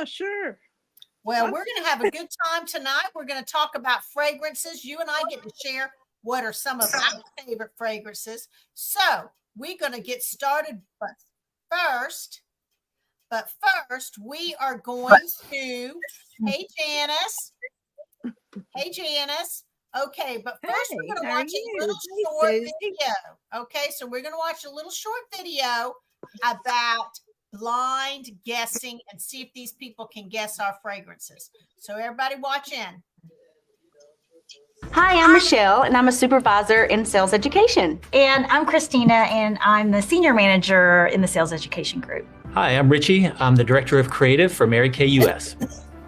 Yeah, sure. Well, we're going to have a good time tonight. We're going to talk about fragrances. You and I get to share what are some of our favorite fragrances. So we're going to get started. But first, we are going to, hey, Janice. Hey, Janice. Okay, but first we're going to watch a little short video. Okay, so we're going to watch a little short video about blind guessing and see if these people can guess our fragrances. So everybody watch in. Hi, I'm Michelle, and I'm a supervisor in sales education. And I'm Christina, and I'm the senior manager in the sales education group. Hi, I'm Richie. I'm the director of creative for Mary Kay US.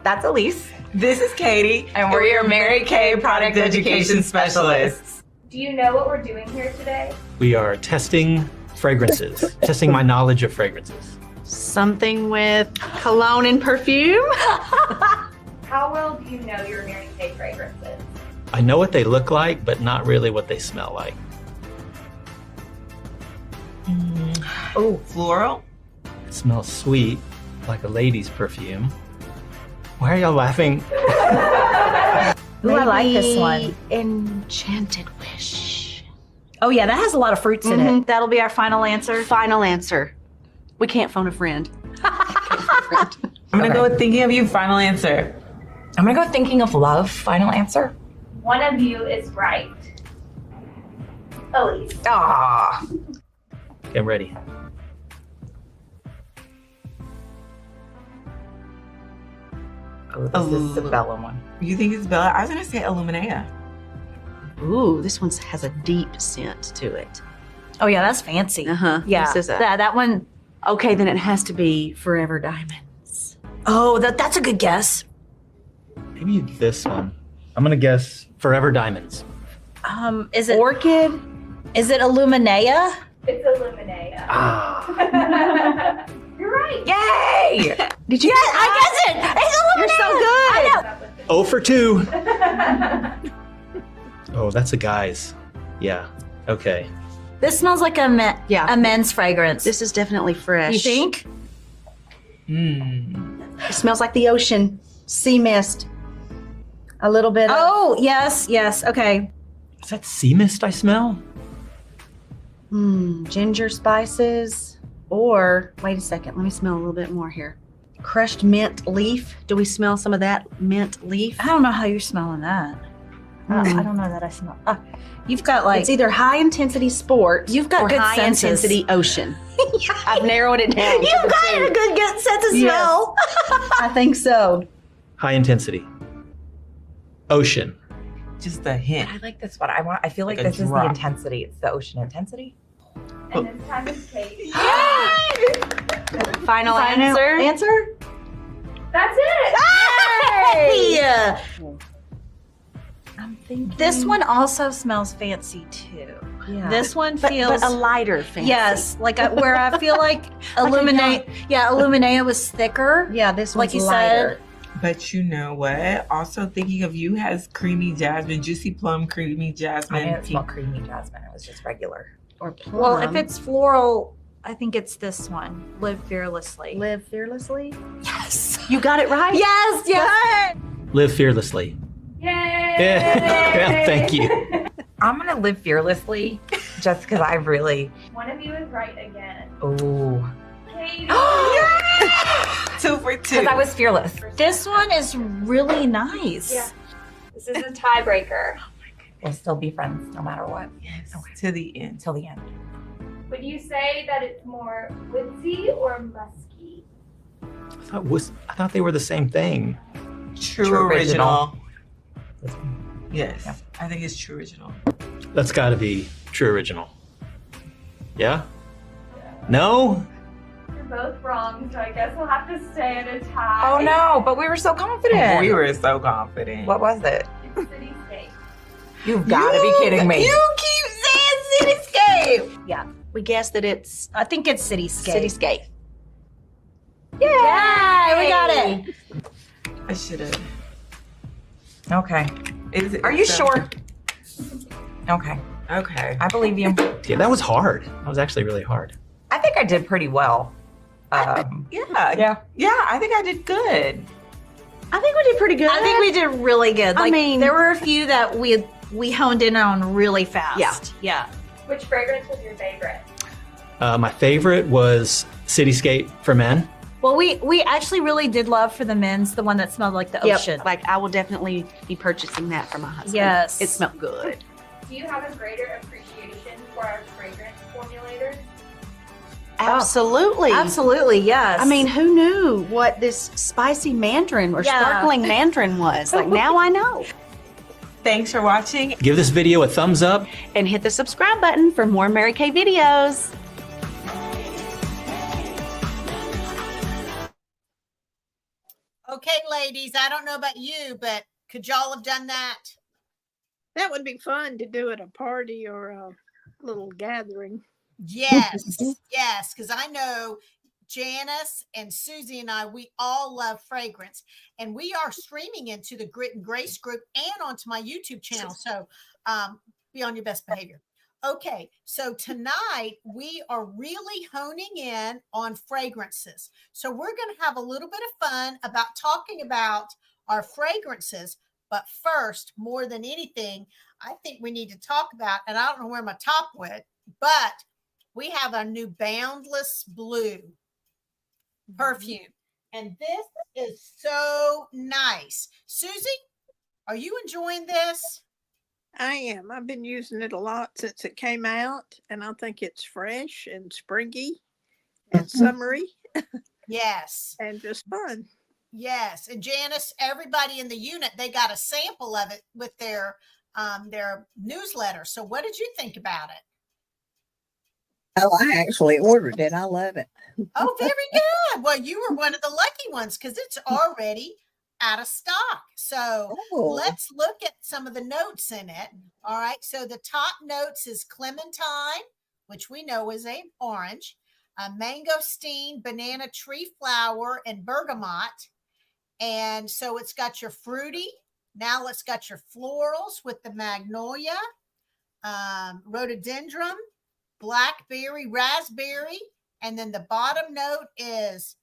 That's Elise. This is Katie, and we're your Mary Kay product education specialists. Do you know what we're doing here today? We are testing fragrances, testing my knowledge of fragrances. Something with cologne and perfume. How well do you know your Mary Kay fragrances? I know what they look like, but not really what they smell like. Oh, floral? It smells sweet, like a lady's perfume. Why are y'all laughing? Ooh, I like this one. Enchanted Wish. Oh yeah, that has a lot of fruits in it. That'll be our final answer. Final answer. We can't phone a friend. I'm gonna go with Thinking of You, final answer. I'm gonna go Thinking of Love, final answer. One of you is right. Elise. Ah. Okay, I'm ready. Oh, this is the Bella one. You think it's Bella? I was gonna say Illuminea. Ooh, this one has a deep scent to it. Oh yeah, that's fancy. Uh-huh. Yeah, This is a- that one. Okay, then it has to be Forever Diamonds. Oh, that's a good guess. Maybe this one. I'm gonna guess Forever Diamonds. Is it Orchid? Is it Illuminea? It's Illuminea. Ah. You're right. Yay! Did you? Yes, I guess it. It's Illuminea. You're so good. I know. 0 for 2. Oh, that's a guy's. Yeah. Okay. This smells like a men's fragrance. This is definitely fresh. You think? It smells like the ocean. Sea mist. A little bit of... Oh yes. Okay. Is that sea mist I smell? Ginger spices. Or, wait a second, let me smell a little bit more here. Crushed mint leaf. Do we smell some of that mint leaf? I don't know how you're smelling that. I don't know that I smell. You've got It's either high intensity sport You've got or good high senses. intensity ocean. I've narrowed it down. You've got a good sense of smell. I think so. High intensity. Ocean. Just a hint. I like this one. I feel like Like a this is the drop. intensity. It's the ocean intensity. And this time it's Kate. Final answer? That's it. Hey! I'm thinking. This one also smells fancy too. Yeah. This one but feels a lighter fancy. Yes, like where I feel like Illuminea was thicker. Yeah, this Like one's you lighter. said. But you know what? Also, Thinking of You has creamy jasmine, juicy plum, creamy I jasmine. didn't smell creamy jasmine. It was just regular. Or plum. Well, if it's floral, I think it's this one. Live fearlessly. Live fearlessly. Yes. You got it right. Yes. Live fearlessly. Yay! Yeah, thank you. I'm gonna live fearlessly, just because I really. One of you is right again. Oh. Katie. 2 for 2. Because I was fearless. This one is really nice. Yeah. This is a tiebreaker. We'll still be friends no matter what. Yes, to the end. Till the end. Would you say that it's more woodsy or musky? I thought they were the same thing. True original. Original. Yes. Yeah. I think it's true original. That's got to be true original. Yeah? No? You're both wrong, so I guess we'll have to stay at a tie. Oh no, but we were so confident. We were so confident. What was it? It's Cityscape. You've got to be kidding me. You keep saying Cityscape. Yeah. We guessed that it's I think it's Cityscape. Cityscape. Yay! We got it. I should have. Okay. Is Are you sure? Okay. Okay. I believe you. Yeah, that was hard. That was actually really hard. I think I did pretty well. Yeah. I think I did good. I think we did pretty good. I think we did really good. I Like, mean- there were a few that we honed in on really fast. Yeah. Yeah. Which fragrance was your favorite? My favorite was Cityscape for Men. Well, we actually really did love for the men's, the one that smelled like the ocean. Like I will definitely be purchasing that for my husband. Yes. It smelled good. Do you have a greater appreciation for our fragrance formulators? Absolutely. Absolutely, yes. I mean, who knew what this spicy mandarin or Yeah. sparkling mandarin was? Like now I know. Thanks for watching. Give this video a thumbs up. And hit the subscribe button for more Mary Kay videos. Okay, ladies, I don't know about you, but could y'all have done that? That would be fun to do at a party or a little gathering. Yes, yes, because I know Janice and Susie and I, we all love fragrance, and we are streaming into the Grit and Grace group and onto my YouTube channel. So be on your best behavior. Okay, so tonight we are really honing in on fragrances. So we're going to have a little bit of fun about talking about our fragrances. But first, more than anything, I think we need to talk about, and I don't know where my top went, but we have a new Boundless Blue perfume. And this is so nice. Susie, are you enjoying this? I am. I've been using it a lot since it came out, and I think it's fresh and springy and summery Yes. and just fun. Yes. And Janice, everybody in the unit, they got a sample of it with their newsletter. So what did you think about it? Oh, I actually ordered it. I love it. Oh, very good. Well, you were one of the lucky ones because it's already out of stock. So Oh, let's look at some of the notes in it. All right. So the top notes is clementine, which we know is a orange, mangosteen, banana tree flower, and bergamot. And so it's got your fruity. Now it's got your florals with the magnolia, rhododendron, blackberry, raspberry, and then the bottom note is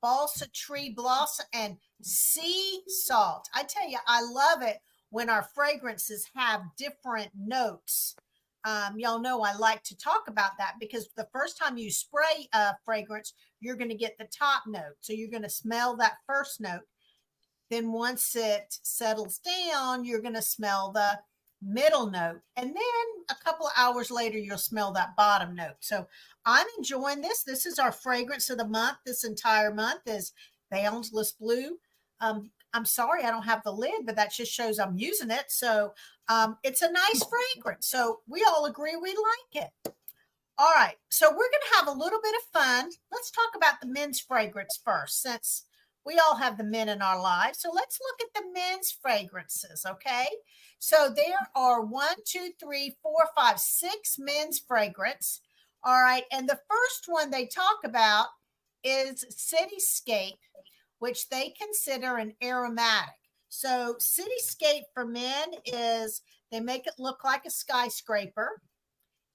balsa tree blossom and sea salt. I tell you, I love it when our fragrances have different notes. Y'all know I like to talk about that because the first time you spray a fragrance, you're going to get the top note. So you're going to smell that first note. Then once it settles down, you're going to smell the middle note. And then a couple of hours later, you'll smell that bottom note. So I'm enjoying this. This is our fragrance of the month. This entire month is Boundless Blue. I'm sorry, I don't have the lid, but that just shows I'm using it. So it's a nice fragrance. So we all agree we like it. All right. So we're going to have a little bit of fun. Let's talk about the men's fragrance first, since we all have the men in our lives. So let's look at the men's fragrances. Okay. So there are 6 men's fragrance. All right. And the first one they talk about is Cityscape, which they consider an aromatic. So Cityscape for men is they make it look like a skyscraper.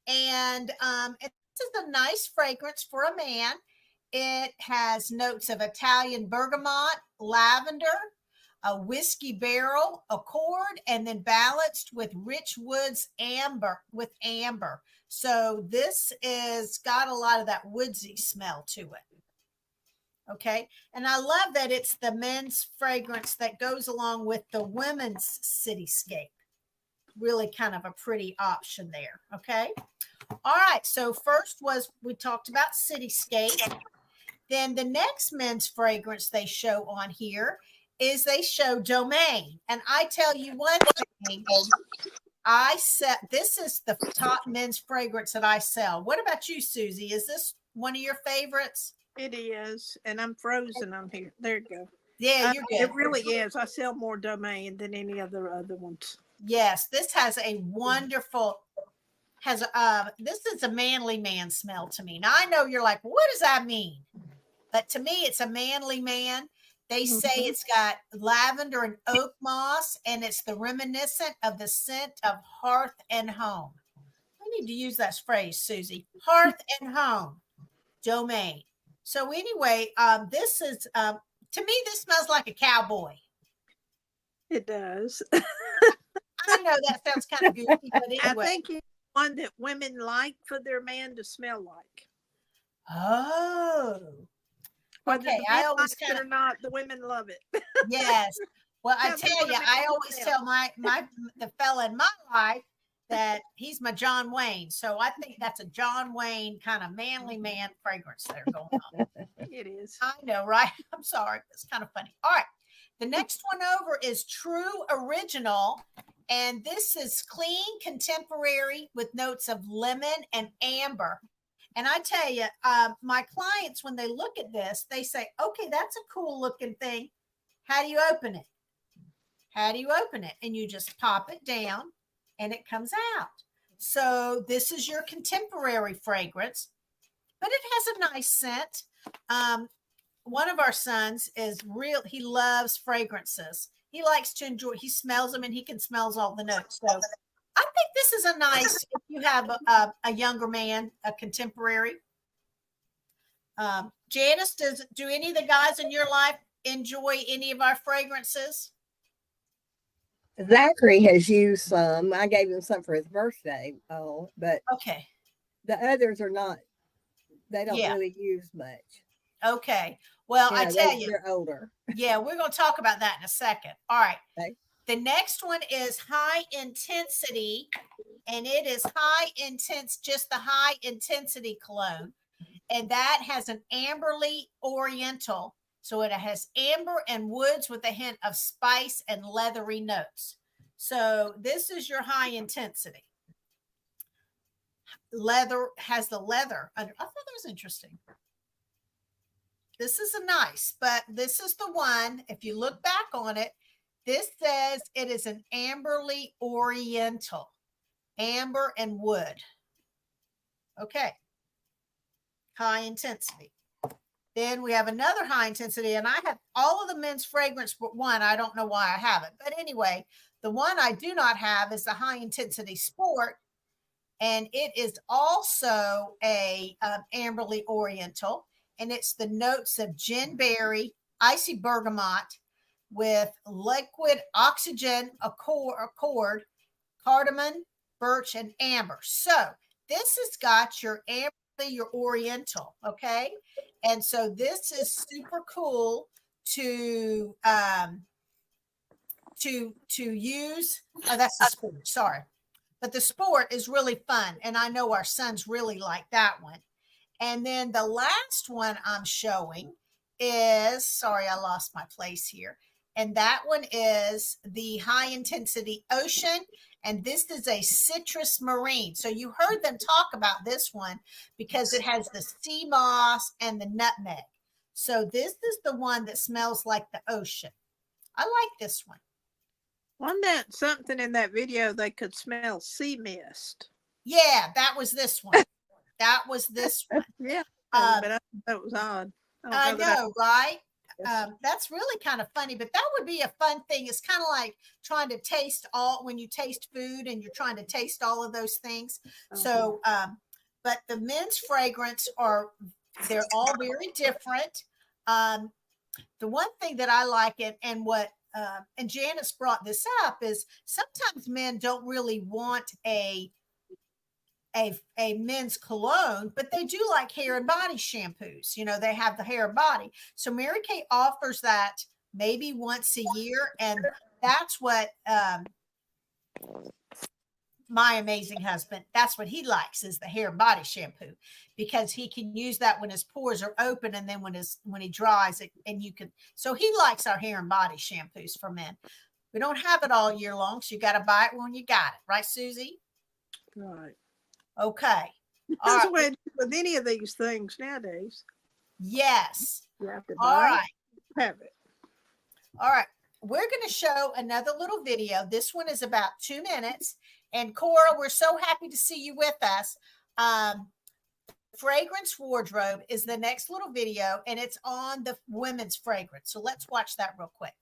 And this is a nice fragrance for a man. It has notes of Italian bergamot, lavender, a whiskey barrel, accord, and then balanced with rich woods amber. So this is got a lot of that woodsy smell to it. Okay. And I love that it's the men's fragrance that goes along with the women's Cityscape. Really kind of a pretty option there. Okay. All right. So first we talked about Cityscape. Then the next men's fragrance they show on here is they show Domaine. And I tell you one thing, this is the top men's fragrance that I sell. What about you, Susie? Is this one of your favorites? It is. And I'm frozen on here. There you go. Yeah, you're good. It really is. I sell more Domain than any other ones. Yes, this has a wonderful, this is a manly man smell to me. Now I know you're like, what does that mean? But to me, it's a manly man. They say it's got lavender and oak moss, and it's the reminiscent of the scent of hearth and home. I need to use that phrase, Susie. Hearth and home domain. So anyway, this is to me, this smells like a cowboy. It does. I know that sounds kind of goofy, but I anyway. think it's one that women like for their man to smell like. Oh, Whether okay. the I men always like kind it of or not, the women love it. yes. Well, I That's tell what you, it makes I me always feel. tell the fella in my life that he's my John Wayne. So I think that's a John Wayne kind of manly man fragrance there going on. It is. I know, right? I'm sorry. It's kind of funny. All right. The next one over is True Original. And this is clean, contemporary with notes of lemon and amber. And I tell you, my clients, when they look at this, they say, okay, that's a cool looking thing. How do you open it? How do you open it? And you just pop it down and it comes out. So this is your contemporary fragrance, but it has a nice scent. One of our sons is he loves fragrances. He likes to enjoy, he smells them and he can smell all the notes. So I think this is a nice, if you have a younger man, a contemporary. Janice, do any of the guys in your life enjoy any of our fragrances? Zachary has used some. I gave him some for his birthday. Oh, but Okay. the others are not. They don't Yeah. really use much. Okay. Well, I tell you, they're older. yeah, we're going to talk about that in a second. All right. Okay. The next one is high intensity, and it is just the high intensity cologne. And that has an amberly oriental. So it has amber and woods with a hint of spice and leathery notes. So this is your high intensity. Leather has the leather under. I thought that was interesting. This is a nice, but this is the one. If you look back on it, this says it is an amberly oriental, amber and wood. Okay. High intensity. Then we have another high intensity, and I have all of the men's fragrance but one. I don't know why I haven't, but anyway, the one I do not have is the high intensity sport, and it is also a amberly oriental, and it's the notes of gin berry, icy bergamot with liquid oxygen, accord, cardamom, birch, and amber. So this has got your amber, your oriental, okay? And so this is super cool to use. Oh, that's the sport, sorry. But the sport is really fun, and I know our sons really like that one. And then the last one I'm showing is, sorry, I lost my place here. And that one is the high intensity ocean. And this is a citrus marine. So you heard them talk about this one because it has the sea moss and the nutmeg. So this is the one that smells like the ocean. I like this one. Wasn't that something in that video they could smell sea mist? Yeah, that was this one. That was this one. Yeah, but I thought that was odd. I know, right? That's really kind of funny, but that would be a fun thing. It's kind of like trying to taste when you taste food and you're trying to taste all of those things. So, but the men's fragrance they're all very different. The one thing that I like and Janice brought this up is sometimes men don't really want a men's cologne, but they do like hair and body shampoos. You know, they have the hair and body. So Mary Kay offers that maybe once a year. And that's what my amazing husband, that's what he likes, is the hair and body shampoo, because he can use that when his pores are open, and then when he dries it, and you can, so he likes our hair and body shampoos for men. We don't have it all year long, so you got to buy it when you got it. Right, Susie? Right. Okay. That's the way it is with any of these things nowadays. Yes. You have to All buy right. it, have it. All right. We're going to show another little video. This one is about 2 minutes. And Cora, we're so happy to see you with us. Fragrance Wardrobe is the next little video, and it's on the women's fragrance. So let's watch that real quick.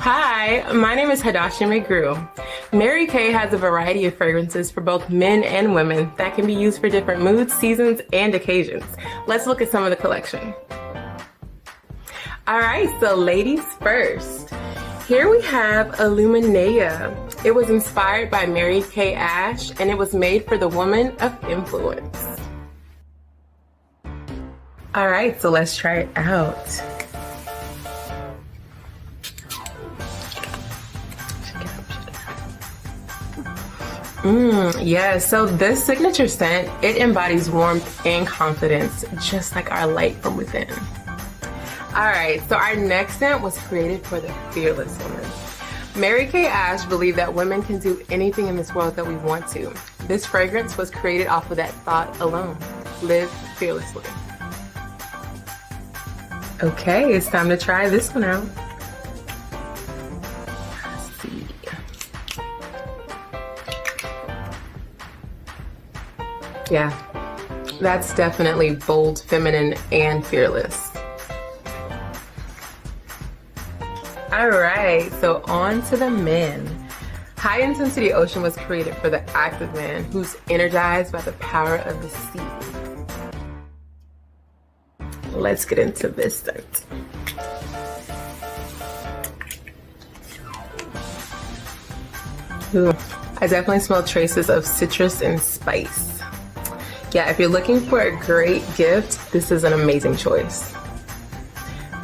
Hi, my name is Hadashi McGrew. Mary Kay has a variety of fragrances for both men and women that can be used for different moods, seasons, and occasions. Let's look at some of the collection. All right, so ladies first. Here we have Illuminea. It was inspired by Mary Kay Ash, and it was made for the woman of influence. All right, so let's try it out. Yeah, so this signature scent, it embodies warmth and confidence, just like our light from within. All right, so our next scent was created for the fearless woman. Mary Kay Ash believed that women can do anything in this world that we want to. This fragrance was created off of that thought alone. Live fearlessly. Okay, it's time to try this one out. Let's see. Yeah, that's definitely bold, feminine, and fearless. All right, so on to the men. High Intensity Ocean was created for the active man who's energized by the power of the sea. Let's get into this scent. Ooh, I definitely smell traces of citrus and spice. Yeah, if you're looking for a great gift, this is an amazing choice.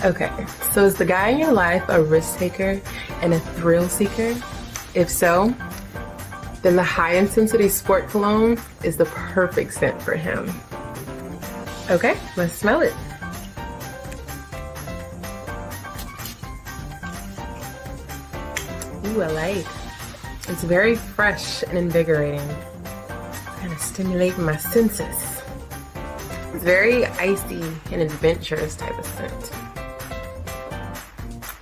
Okay, so is the guy in your life a risk taker and a thrill seeker? If so, then the High Intensity Sport Cologne is the perfect scent for him. Okay, let's smell it. Ooh, I like. It's very fresh and invigorating. Kind of stimulating my senses. It's very icy and adventurous type of scent.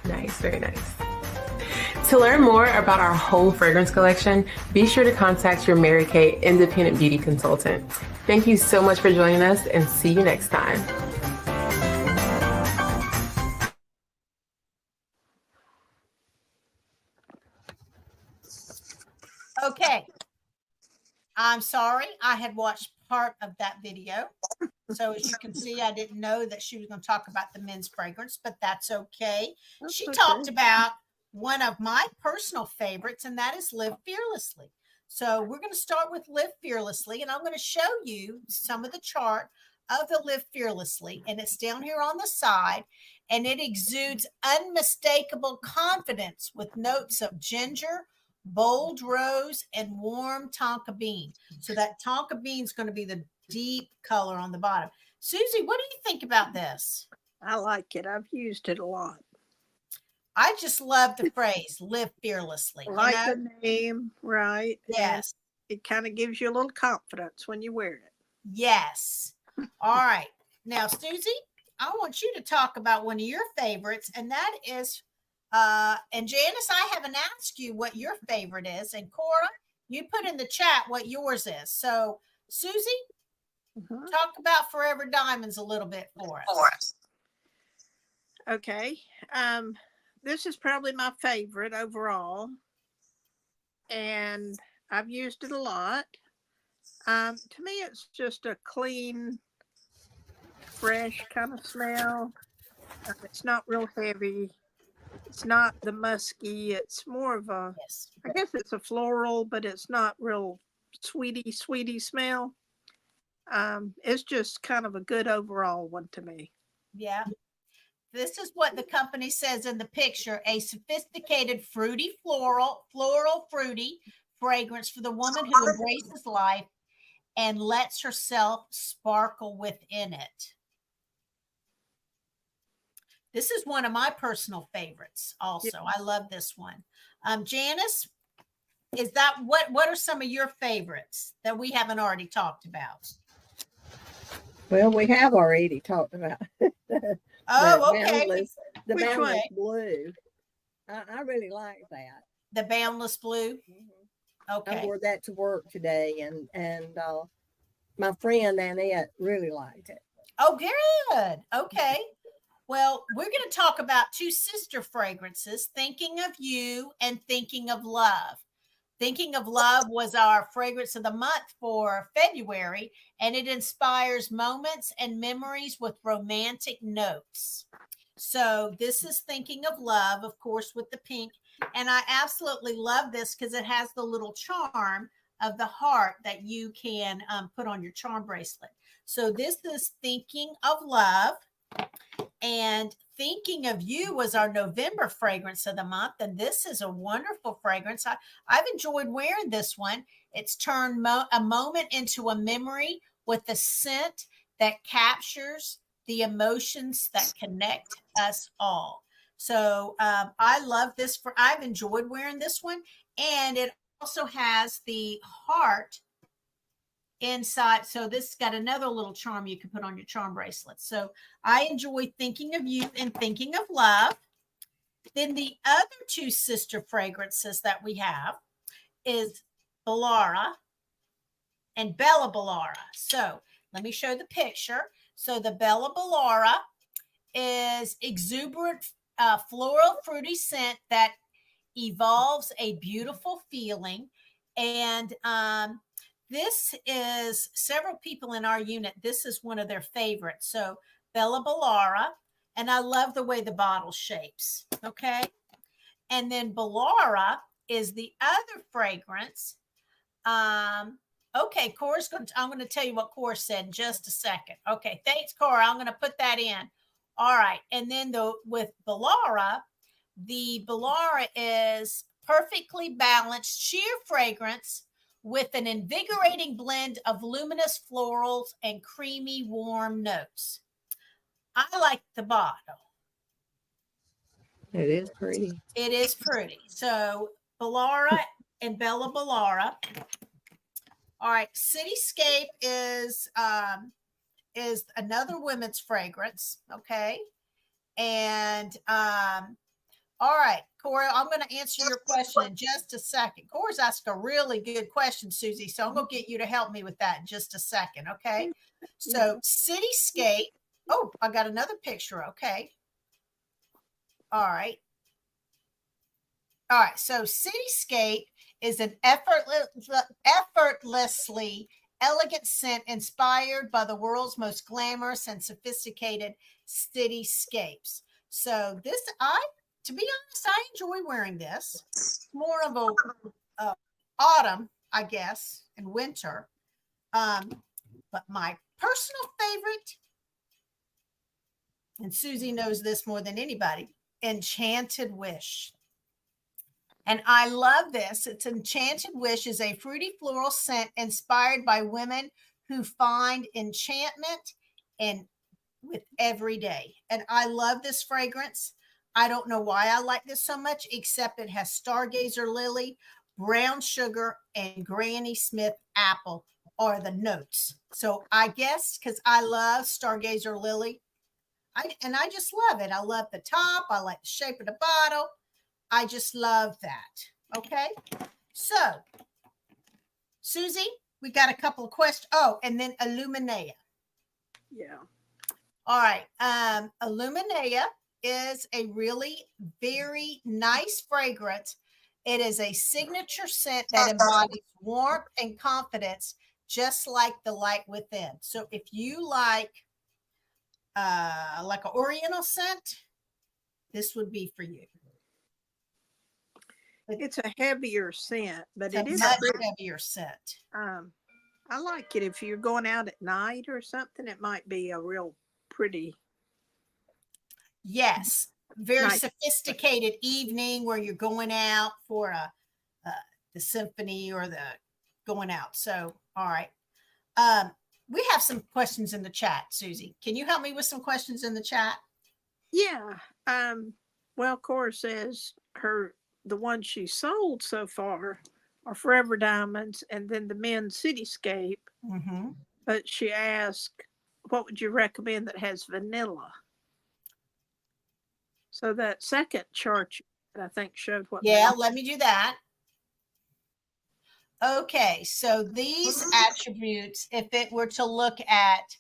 Nice, very nice. To learn more about our whole fragrance collection, be sure to contact your Mary Kay independent beauty consultant. Thank you so much for joining us, and see you next time. Okay. I'm sorry, I had watched part of that video. So as you can see, I didn't know that she was going to talk about the men's fragrance, but that's okay. She talked about one of my personal favorites, and that is Live Fearlessly. So we're going to start with Live Fearlessly, and I'm going to show you some of the chart of the Live Fearlessly, and it's down here on the side, and it exudes unmistakable confidence with notes of ginger, bold rose, and warm tonka bean. So that tonka bean is going to be the deep color on the bottom. Susie, what do you think about this? I like it. I've used it a lot. I just love the phrase "live fearlessly." I like the name, right? Yes. And it kind of gives you a little confidence when you wear it. Yes. All right. Now, Susie, I want you to talk about one of your favorites, and that is and Janice, I haven't asked you what your favorite is. And Cora, you put in the chat what yours is. So, Susie, talk about Forever Diamonds a little bit for us. Okay. This is probably my favorite overall. And I've used it a lot. To me, it's just a clean, fresh kind of smell. It's not real heavy. It's not the musky. It's more of a, I guess it's a floral, but it's not real sweetie smell. It's just kind of a good overall one to me. Yeah. This is what the company says in the picture: a sophisticated, fruity, floral fruity fragrance for the woman who embraces life and lets herself sparkle within it. This is one of my personal favorites also. Yeah. I love this one. Janice, is that what are some of your favorites that we haven't already talked about? Well, we have already talked about okay. The Boundless Blue. I really like that. The Boundless Blue. Mm-hmm. Okay. I wore that to work today, and my friend Annette really liked it. Oh, good. Okay. Well, we're going to talk about two sister fragrances, Thinking of You and Thinking of Love. Thinking of Love was our fragrance of the month for February, and it inspires moments and memories with romantic notes. So this is Thinking of Love, of course, with the pink. And I absolutely love this because it has the little charm of the heart that you can put on your charm bracelet. So this is Thinking of Love. And Thinking of You was our November fragrance of the month. And this is a wonderful fragrance. I've enjoyed wearing this one. It's turned a moment into a memory with a scent that captures the emotions that connect us all. So I love this. I've enjoyed wearing this one. And it also has the heart inside. So this got another little charm you can put on your charm bracelet. So I enjoy Thinking of You and Thinking of Love. Then the other two sister fragrances that we have is Bellara and Bella Bellara. So let me show the picture. So the Bella Bellara is exuberant floral fruity scent that evolves a beautiful feeling. And this is several people in our unit. This is one of their favorites. So Bella Bellara, and I love the way the bottle shapes. Okay. And then Bellara is the other fragrance. Okay, Cora's I'm going to tell you what Cora said in just a second. Okay, thanks, Cora. I'm going to put that in. All right. And then with Bellara, the Bellara is perfectly balanced sheer fragrance with an invigorating blend of luminous florals and creamy, warm notes. I like the bottle. It is pretty. It is pretty. So Bellara and Bella Bellara. All right, Cityscape is another women's fragrance, okay? And all right, Cora, I'm going to answer your question in just a second. Cora's asked a really good question, Susie, so I'm going to get you to help me with that in just a second, okay? So Cityscape, oh, I got another picture, okay? All right. All right, so Cityscape is an effortlessly elegant scent inspired by the world's most glamorous and sophisticated cityscapes. So this, to be honest, I enjoy wearing this. It's more of a autumn, I guess, and winter. But my personal favorite, and Susie knows this more than anybody, Enchanted Wish. And I love this. It's Enchanted Wish is a fruity floral scent inspired by women who find enchantment with every day. And I love this fragrance. I don't know why I like this so much, except it has Stargazer Lily, brown sugar, and Granny Smith apple are the notes. So I guess because I love Stargazer Lily, I just love it. I love the top. I like the shape of the bottle. I just love that. Okay. So, Susie, we got a couple of questions. Oh, and then Illuminea. Yeah. All right. Illuminea is a really very nice fragrance. It is a signature scent that embodies warmth and confidence, just like the light within. So if you like an oriental scent, this would be for you. It's a heavier scent, but It's it is much pretty. heavier scent. I like it if you're going out at night or something. It might be a real pretty. Yes, very Nice. sophisticated evening where you're going out for the symphony or the going out. So, all right. We have some questions in the chat, Susie. Can you help me with some questions in the chat? Yeah. Well, Cora says the ones she sold so far are Forever Diamonds and then the men's Cityscape. Mm-hmm. But she asked, what would you recommend that has vanilla? So that second chart, I think, showed what. Yeah, let me do that. Okay, so these attributes, if it were to look at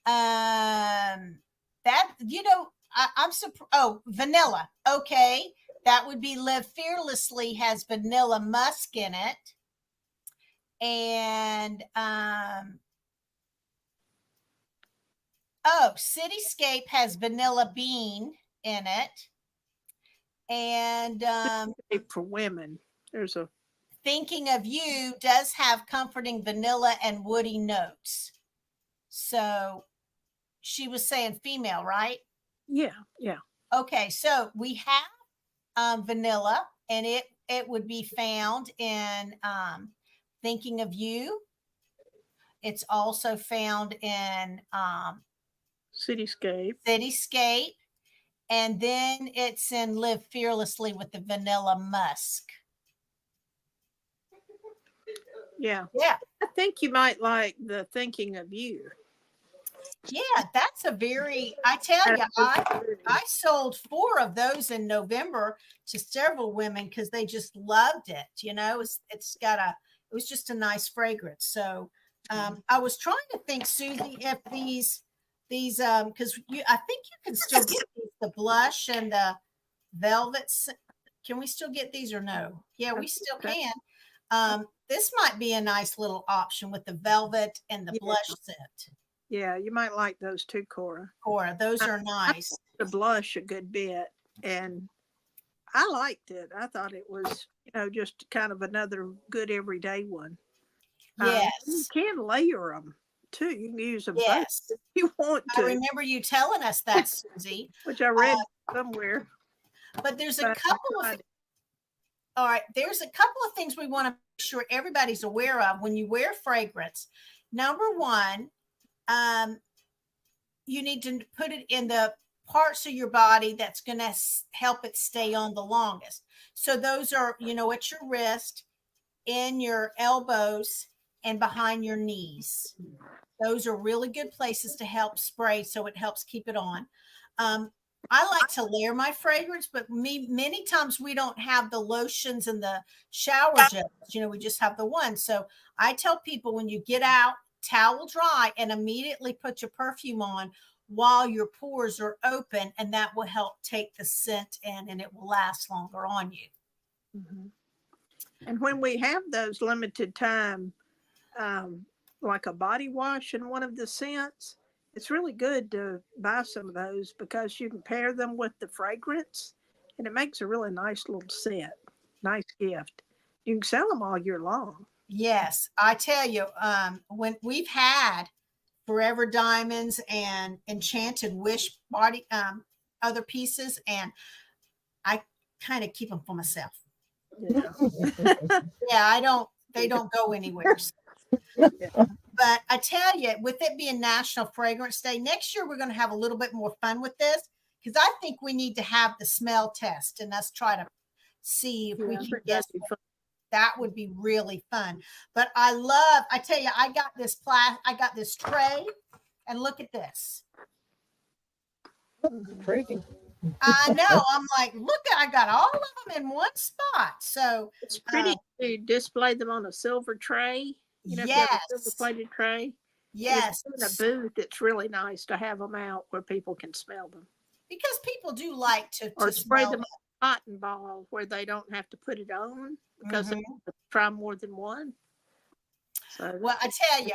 that, I'm surprised. Oh, vanilla. Okay. That would be Live Fearlessly has vanilla musk in it. And Cityscape has vanilla bean in it. And For women, there's a Thinking of You does have comforting vanilla and woody notes. So she was saying female, right? yeah. Okay, so we have vanilla, and it would be found in Thinking of You. It's also found in Cityscape. and then it's in Live Fearlessly with the vanilla musk. Yeah. Yeah. I think you might like the Thinking of You. Yeah, that's a I tell you, I sold 4 of those in November to several women because they just loved it. You know, it was just a nice fragrance. So I was trying to think, Susie, if these because I think you can still get these, the blush and the velvets. Can we still get these or no? Yeah, we still can. This might be a nice little option with the velvet and the blush scent. Yeah, you might like those too, Cora. Those are nice. The blush a good bit, and I liked it. I thought it was, just kind of another good everyday one. Yes. You can layer them too. You can use them yes. both if you want to. I remember you telling us that, Susie. Which I read somewhere. But there's a couple of all right, there's a couple of things we want to make sure everybody's aware of when you wear fragrance. Number one, you need to put it in the parts of your body that's going to help it stay on the longest. So those are, at your wrist, in your elbows, and behind your knees. Those are really good places to help spray, so it helps keep it on. I like to layer my fragrance, but many times we don't have the lotions and the shower gels. We just have the one. So I tell people when you get out, towel dry and immediately put your perfume on while your pores are open, and that will help take the scent in, and it will last longer on you. Mm-hmm. And when we have those limited time, like a body wash in one of the scents, it's really good to buy some of those because you can pair them with the fragrance, and it makes a really nice little scent, nice gift. You can sell them all year long. Yes, I tell you, when we've had Forever Diamonds and Enchanted Wish body, other pieces, and I kind of keep them for myself. Yeah, they don't go anywhere. But I tell you, with it being National Fragrance Day, next year we're going to have a little bit more fun with this, because I think we need to have the smell test and us try to see if we can guess. That would be really fun. But I tell you, I got this tray, and look at this. Pretty. I know. I'm like, look, I got all of them in one spot. So it's pretty to display them on a silver tray. Yes. A silver plated tray. Yes. In a booth, it's really nice to have them out where people can smell them. Because people do like to spray smell them on a cotton ball where they don't have to put it on because they try more than one. So well, I tell you,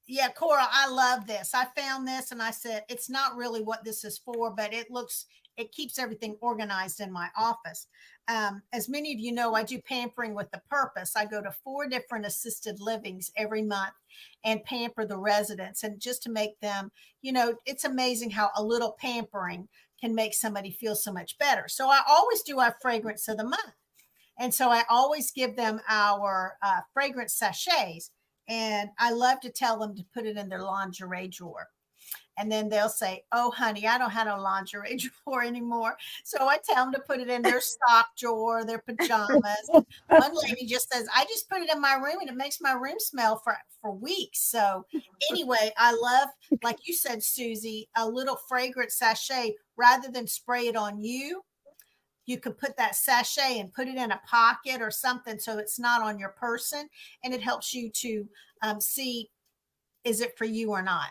yeah, Cora, I love this. I found this and I said, it's not really what this is for, but it keeps everything organized in my office. As many of you know, I do Pampering with a Purpose. I go to 4 different assisted livings every month and pamper the residents, and just to make them, it's amazing how a little pampering can make somebody feel so much better. So I always do our fragrance of the month. And so I always give them our fragrance sachets. And I love to tell them to put it in their lingerie drawer. And then they'll say, oh, honey, I don't have no lingerie drawer anymore. So I tell them to put it in their sock drawer, their pajamas. One lady just says, I just put it in my room and it makes my room smell for weeks. So anyway, I love, like you said, Susie, a little fragrance sachet. Rather than spray it on you, you could put that sachet and put it in a pocket or something so it's not on your person, and it helps you to see, is it for you or not?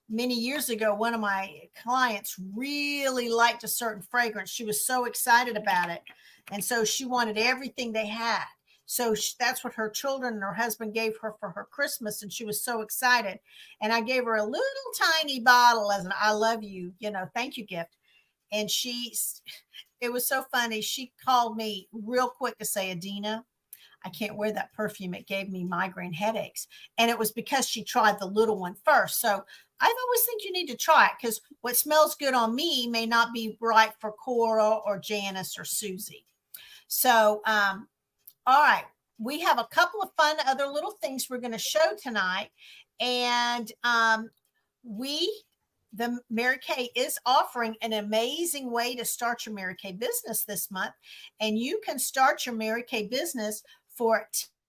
many years ago, one of my clients really liked a certain fragrance. She was so excited about it. And so she wanted everything they had. So that's what her children and her husband gave her for her Christmas. And she was so excited. And I gave her a little tiny bottle as an I love you, thank you gift. And it was so funny. She called me real quick to say, Adina, I can't wear that perfume. It gave me migraine headaches. And it was because she tried the little one first. So I always think you need to try it, because what smells good on me may not be right for Cora or Janice or Susie. So, all right. We have a couple of fun other little things we're going to show tonight. And the Mary Kay is offering an amazing way to start your Mary Kay business this month. And you can start your Mary Kay business for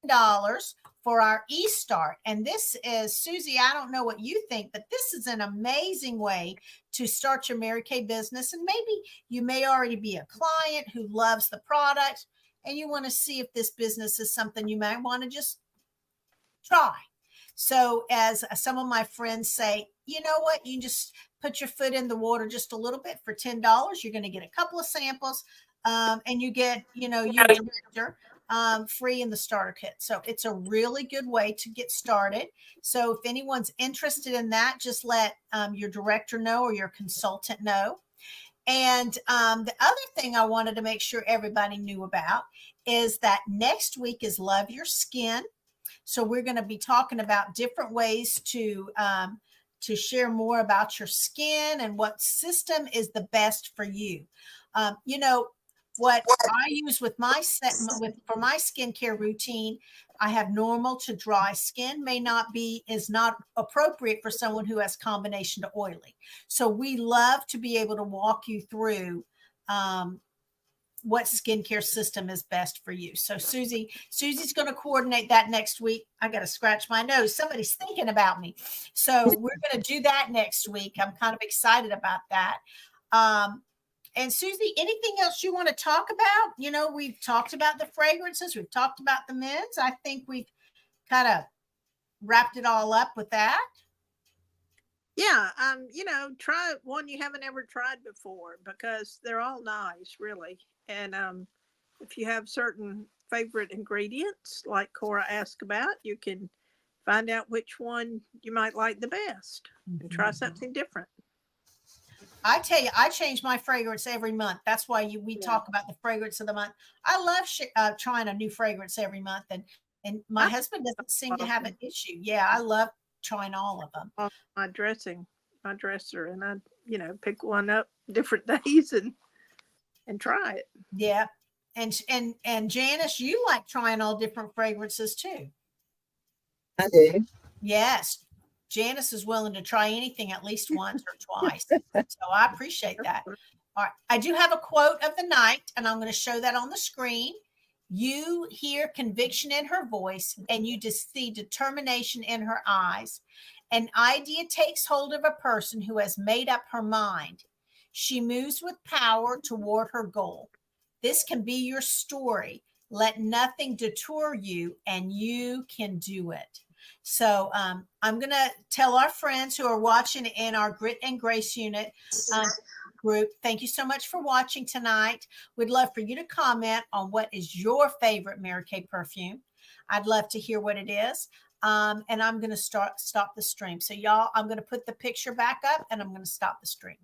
$10 for our eStart. And this is, Susie, I don't know what you think, but this is an amazing way to start your Mary Kay business. And maybe you may already be a client who loves the product and you want to see if this business is something you might want to just try. So as some of my friends say, you know what, you just put your foot in the water just a little bit for $10. You're going to get a couple of samples and you get, your director free in the starter kit. So it's a really good way to get started. So if anyone's interested in that, just let your director know or your consultant know. And the other thing I wanted to make sure everybody knew about is that next week is Love Your Skin. So we're going to be talking about different ways to share more about your skin and what system is the best for you. What I use with for my skincare routine, I have normal to dry skin is not appropriate for someone who has combination to oily. So we love to be able to walk you through what skincare system is best for you. So Susie's going to coordinate that next week. I got to scratch my nose. Somebody's thinking about me. So we're going to do that next week. I'm kind of excited about that. And Susie, anything else you want to talk about? We've talked about the fragrances. We've talked about the men's. I think we've kind of wrapped it all up with that. Yeah. Try one you haven't ever tried before, because they're all nice, really. And if you have certain favorite ingredients, like Cora asked about, you can find out which one you might like the best and try something different. I tell you, I change my fragrance every month. That's why we talk about the fragrance of the month. I love trying a new fragrance every month, and my husband doesn't seem to have an issue. Yeah, I love trying all of them. My dresser, and I, pick one up different days and try it. Yeah, and Janice, you like trying all different fragrances too. I do. Yes. Janice is willing to try anything at least once or twice. So I appreciate that. All right. I do have a quote of the night, and I'm going to show that on the screen. You hear conviction in her voice, and you just see determination in her eyes. An idea takes hold of a person who has made up her mind. She moves with power toward her goal. This can be your story. Let nothing deter you, and you can do it. So I'm going to tell our friends who are watching in our Grit and Grace unit group, thank you so much for watching tonight. We'd love for you to comment on what is your favorite Mary Kay perfume. I'd love to hear what it is. And I'm going to stop the stream. So y'all, I'm going to put the picture back up and I'm going to stop the stream.